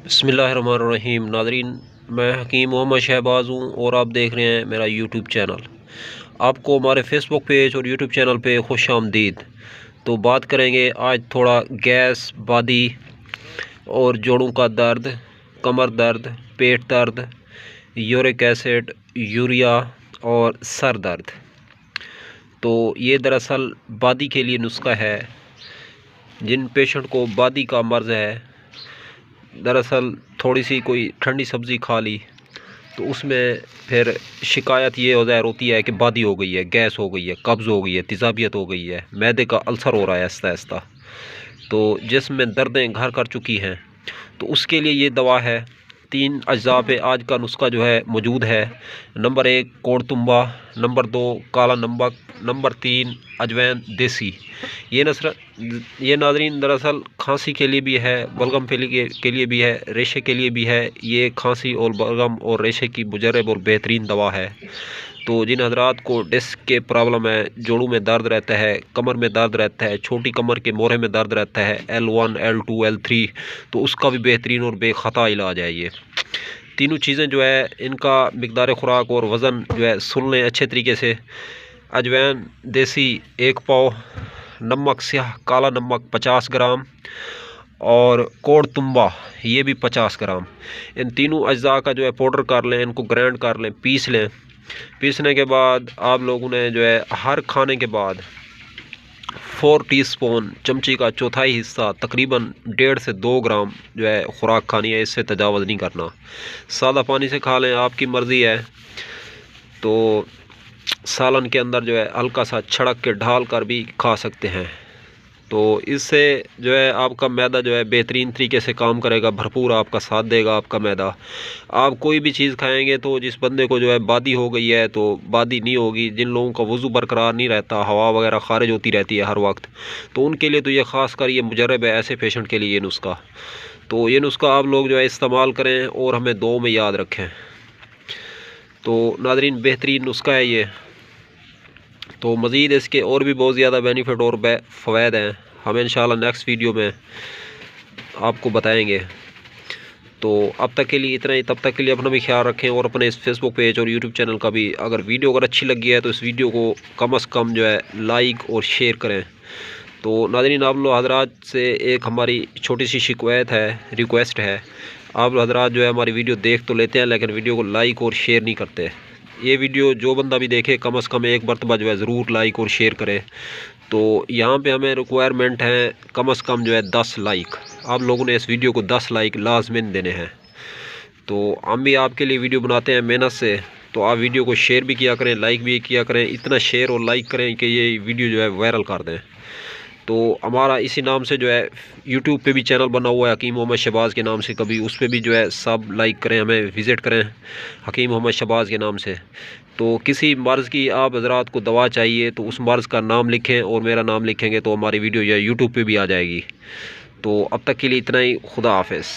बिस्मिल्लाहिर्रहमानिर्रहीम। नाज़रीन, मैं हकीम मोहम्मद शहबाज हूँ और आप देख रहे हैं मेरा यूट्यूब चैनल। आपको हमारे फेसबुक पेज और यूट्यूब चैनल पे खुश आमदीद। तो बात करेंगे आज थोड़ा गैस, बादी और जोड़ों का दर्द, कमर दर्द, पेट दर्द, यूरिक एसिड, यूरिया और सर दर्द। तो ये दरअसल बादी के लिए नुस्खा है। जिन पेशेंट को बादी का मर्ज़ है, दरअसल थोड़ी सी कोई ठंडी सब्ज़ी खा ली तो उसमें फिर शिकायत ये हो ज़ाहिर होती है कि बादी हो गई है, गैस हो गई है, कब्ज़ हो गई है, तेज़ाबियत हो गई है, मैदे का अल्सर हो रहा है आहिस्ता आहिस्ता। तो जिसमें दर्दें घर कर चुकी हैं तो उसके लिए ये दवा है। 3 अज्जा पे आज का नुस्खा जो है मौजूद है। नंबर 1 कोड़तुम्बा, नंबर 2 काला नमक, नंबर 3 अजवैन देसी। ये नाज़रीन दरअसल खांसी के लिए भी है, बलगम के लिए भी है, रेशे के लिए भी है। ये खांसी और बलगम और रेशे की मुजर्रब और बेहतरीन दवा है। तो जिन हजरात को डिस्क के प्रॉब्लम है, जोड़ों में दर्द रहता है, कमर में दर्द रहता है, छोटी कमर के मोरे में दर्द रहता है, L1, L2, L3, तो उसका भी बेहतरीन और बेख़ता इलाज है। ये तीनों चीज़ें जो है इनका मिकदार खुराक और वज़न जो है सुन लें अच्छे तरीके से। अजवैन देसी 1 पाव, नमक स्याह काला नमक 50 ग्राम और कोड़तुम्बा ये भी 50 ग्राम। इन तीनों अज्जा का जो है पाउडर कर लें, इनको ग्राइंड कर लें, पीस लें। पीसने के बाद आप लोगों ने जो है हर खाने के बाद 4 टीस्पून चमची का चौथाई हिस्सा तकरीबन 1.5 से 2 ग्राम जो है खुराक खानी है, इससे तजावज़ नहीं करना। सादा पानी से खा लें, आपकी मर्ज़ी है। तो सालन के अंदर जो है हल्का सा छड़क के ढाल कर भी खा सकते हैं। तो इससे जो है आपका मैदा जो है बेहतरीन तरीके से काम करेगा, भरपूर आपका साथ देगा आपका मैदा। आप कोई भी चीज़ खाएंगे तो जिस बंदे को जो है बादी हो गई है तो बादी नहीं होगी। जिन लोगों का वज़ू बरकरार नहीं रहता, हवा वगैरह खारिज होती रहती है हर वक्त, तो उनके लिए तो ये ख़ास कर ये मुजर्रब है, ऐसे पेशेंट के लिए ये नुस्खा। तो ये नुस्खा आप लोग जो है इस्तेमाल करें और हमें दुआ में याद रखें। तो नाज़रीन बेहतरीन नुस्खा है ये। तो मज़ीद इसके और भी बहुत ज़्यादा बेनिफिट और फ़वाइद हैं, हम इंशाल्लाह नेक्स्ट वीडियो में आपको बताएंगे। तो अब तक के लिए इतना ही। तब तक के लिए अपना भी ख्याल रखें और अपने इस फेसबुक पेज और यूट्यूब चैनल का भी, अगर वीडियो अच्छी लगी है तो इस वीडियो को कम से कम जो है लाइक और शेयर करें। तो नाज़रीन, आप लोग हजरात से एक हमारी छोटी सी शिकायत है, रिक्वेस्ट है। आप हजरात जो है हमारी वीडियो देख तो लेते हैं लेकिन वीडियो को लाइक और शेयर नहीं करते। ये वीडियो जो बंदा भी देखे कम से कम एक मरतबा जो है ज़रूर लाइक और शेयर करे। तो यहाँ पे हमें रिक्वायरमेंट है कम से कम जो है 10 लाइक। आप लोगों ने इस वीडियो को 10 लाइक लाजमन देने हैं। तो हम भी आपके लिए वीडियो बनाते हैं मेहनत से, तो आप वीडियो को शेयर भी किया करें, लाइक भी किया करें। इतना शेयर और लाइक करें कि ये वीडियो जो है वायरल कर दें। तो हमारा इसी नाम से जो है यूट्यूब पे भी चैनल बना हुआ है हकीम मोहम्मद शहबाज के नाम से, कभी उस पर भी जो है सब लाइक करें, हमें विज़िट करें हकीम मोहम्मद शहबाज के नाम से। तो किसी मर्ज़ की आप हज़रात को दवा चाहिए तो उस मर्ज़ का नाम लिखें और मेरा नाम लिखेंगे तो हमारी वीडियो जो है यूट्यूब पे भी आ जाएगी। तो अब तक के लिए इतना ही। खुदा हाफिज़।